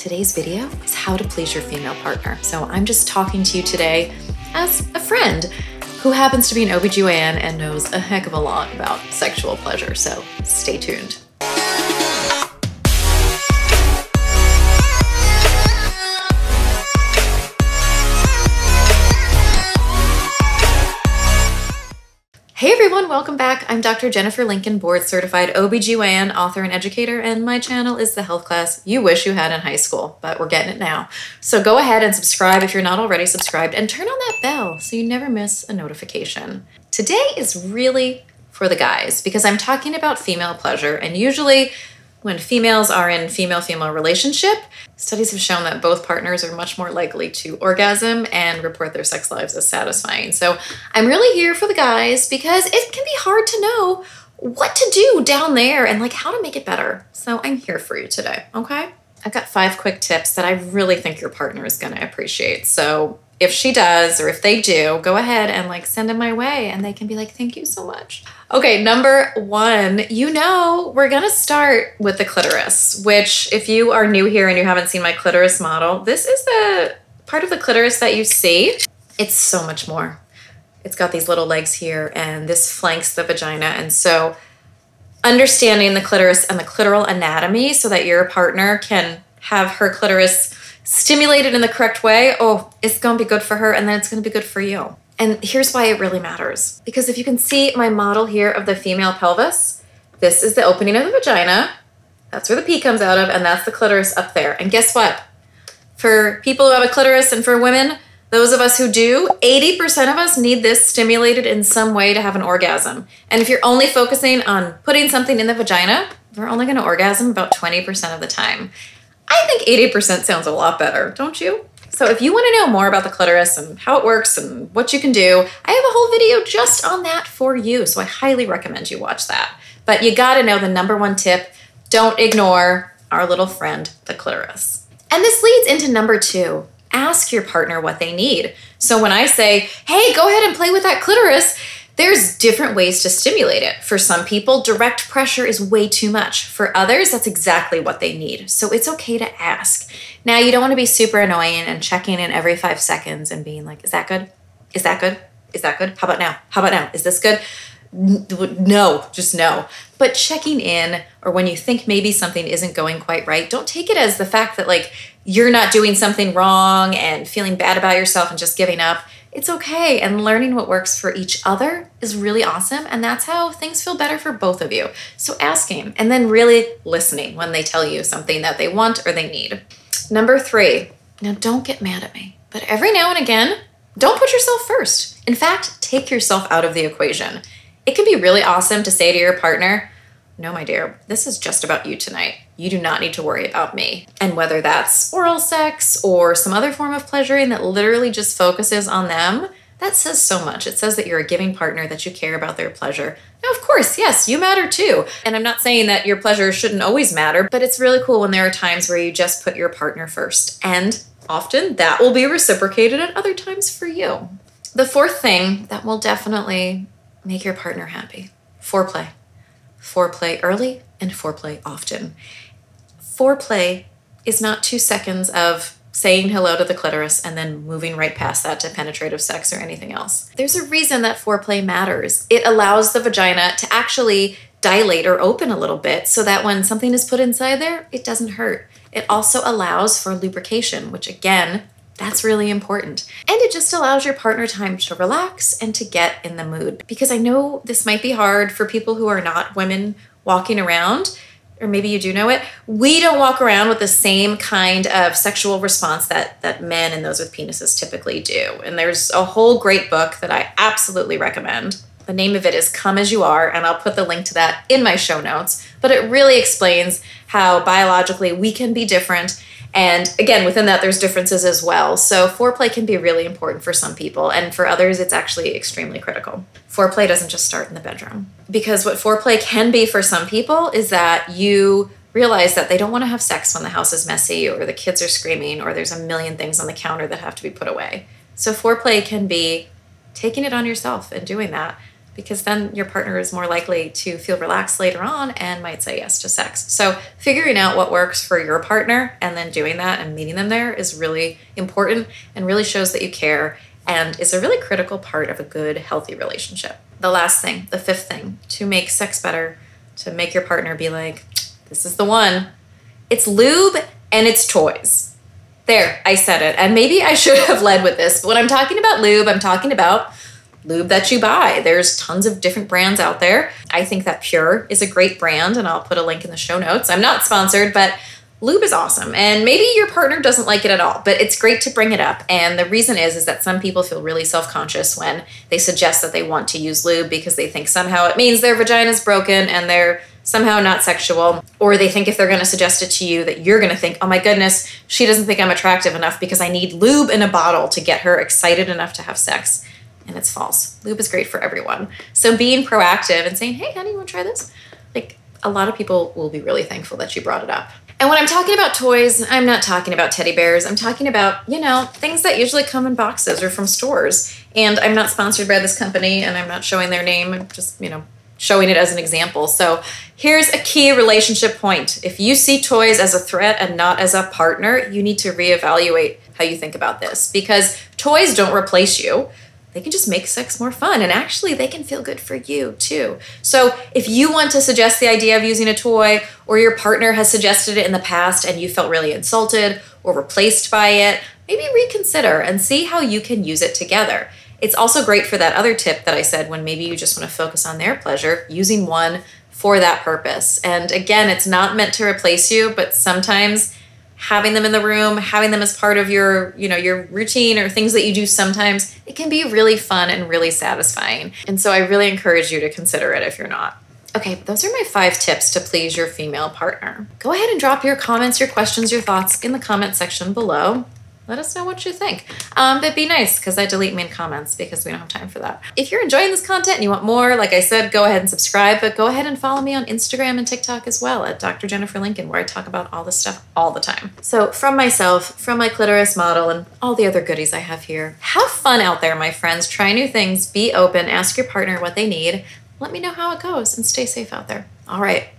Today's video is how to please your female partner. So I'm just talking to you today as a friend who happens to be an OBGYN and knows a heck of a lot about sexual pleasure. So stay tuned. Hey everyone, welcome back. I'm Dr. Jennifer Lincoln, board certified OBGYN, author and educator, and my channel is the health class you wish you had in high school, but we're getting it now. So go ahead and subscribe if you're not already subscribed and turn on that bell so you never miss a notification. Today is really for the guys because I'm talking about female pleasure, and usually when females are in female-female relationship, studies have shown that both partners are much more likely to orgasm and report their sex lives as satisfying. So I'm really here for the guys because it can be hard to know what to do down there and like how to make it better. So I'm here for you today, okay? I've got 5 quick tips that I really think your partner is gonna appreciate. So if she does, or if they do, go ahead and like send them my way and they can be like, thank you so much. Okay, number 1, we're gonna start with the clitoris, which if you are new here and you haven't seen my clitoris model, this is the part of the clitoris that you see. It's so much more. It's got these little legs here and this flanks the vagina. And so understanding the clitoris and the clitoral anatomy so that your partner can have her clitoris stimulated in the correct way, oh, it's gonna be good for her and then it's gonna be good for you. And here's why it really matters. Because if you can see my model here of the female pelvis, this is the opening of the vagina, that's where the pee comes out of, and that's the clitoris up there. And guess what? For people who have a clitoris and for women, those of us who do, 80% of us need this stimulated in some way to have an orgasm. And if you're only focusing on putting something in the vagina, we're only gonna orgasm about 20% of the time. I think 80% sounds a lot better, don't you? So if you want to know more about the clitoris and how it works and what you can do, I have a whole video just on that for you. So I highly recommend you watch that. But you got to know the number 1 tip, don't ignore our little friend, the clitoris. And this leads into number 2, ask your partner what they need. So when I say, hey, go ahead and play with that clitoris, there's different ways to stimulate it. For some people, direct pressure is way too much. For others, that's exactly what they need. So it's okay to ask. Now, you don't want to be super annoying and checking in every 5 seconds and being like, is that good? Is that good? Is that good? How about now? How about now? Is this good? No, just no. But checking in, or when you think maybe something isn't going quite right, don't take it as the fact that like you're not doing something wrong and feeling bad about yourself and just giving up. It's okay, and learning what works for each other is really awesome, and that's how things feel better for both of you. So asking, and then really listening when they tell you something that they want or they need. Number 3, now don't get mad at me, but every now and again, don't put yourself first. In fact, take yourself out of the equation. It can be really awesome to say to your partner, no, my dear, this is just about you tonight. You do not need to worry about me. And whether that's oral sex or some other form of pleasuring that literally just focuses on them, that says so much. It says that you're a giving partner, that you care about their pleasure. Now, of course, yes, you matter too. And I'm not saying that your pleasure shouldn't always matter, but it's really cool when there are times where you just put your partner first. And often that will be reciprocated at other times for you. The 4th thing that will definitely make your partner happy, foreplay. Foreplay early and foreplay often. Foreplay is not 2 seconds of saying hello to the clitoris and then moving right past that to penetrative sex or anything else. There's a reason that foreplay matters. It allows the vagina to actually dilate or open a little bit so that when something is put inside there, it doesn't hurt. It also allows for lubrication, which again, that's really important. And it just allows your partner time to relax and to get in the mood. Because I know this might be hard for people who are not women walking around, or maybe you do know it. We don't walk around with the same kind of sexual response that men and those with penises typically do. And there's a whole great book that I absolutely recommend. The name of it is Come As You Are, and I'll put the link to that in my show notes. But it really explains how biologically we can be different. And again, within that, there's differences as well. So foreplay can be really important for some people, and for others, it's actually extremely critical. Foreplay doesn't just start in the bedroom. Because what foreplay can be for some people is that you realize that they don't want to have sex when the house is messy, or the kids are screaming, or there's a million things on the counter that have to be put away. So foreplay can be taking it on yourself and doing that. because then your partner is more likely to feel relaxed later on and might say yes to sex. So figuring out what works for your partner and then doing that and meeting them there is really important and really shows that you care and is a really critical part of a good, healthy relationship. The last thing, the fifth thing, to make sex better, to make your partner be like, this is the one, it's lube and it's toys. There, I said it. And maybe I should have led with this, but when I'm talking about lube, I'm talking about lube that you buy. There's tons of different brands out there. I think that Pure is a great brand, and I'll put a link in the show notes. I'm not sponsored, but lube is awesome. And maybe your partner doesn't like it at all, but it's great to bring it up. And the reason is that some people feel really self-conscious when they suggest that they want to use lube because they think somehow it means their vagina is broken and they're somehow not sexual, or they think if they're going to suggest it to you that you're going to think, oh my goodness, she doesn't think I'm attractive enough because I need lube in a bottle to get her excited enough to have sex. And it's false. Lube is great for everyone. So being proactive and saying, hey, honey, you want to try this? Like, a lot of people will be really thankful that you brought it up. And when I'm talking about toys, I'm not talking about teddy bears. I'm talking about, things that usually come in boxes or from stores. And I'm not sponsored by this company, and I'm not showing their name. I'm just, showing it as an example. So here's a key relationship point. If you see toys as a threat and not as a partner, you need to reevaluate how you think about this, because toys don't replace you. They can just make sex more fun, and actually they can feel good for you too. So if you want to suggest the idea of using a toy, or your partner has suggested it in the past and you felt really insulted or replaced by it, maybe reconsider and see how you can use it together. It's also great for that other tip that I said when maybe you just want to focus on their pleasure, using one for that purpose. And again, it's not meant to replace you, but sometimes having them in the room, having them as part of your, your routine or things that you do sometimes, it can be really fun and really satisfying. And so I really encourage you to consider it if you're not. Okay, those are my 5 tips to please your female partner. Go ahead and drop your comments, your questions, your thoughts in the comment section below. Let us know what you think. But be nice, because I delete main comments because we don't have time for that. If you're enjoying this content and you want more, like I said, go ahead and subscribe, but go ahead and follow me on Instagram and TikTok as well at Dr. Jennifer Lincoln, where I talk about all this stuff all the time. So from myself, from my clitoris model, and all the other goodies I have here, have fun out there, my friends. Try new things, be open, ask your partner what they need. Let me know how it goes, and stay safe out there. All right.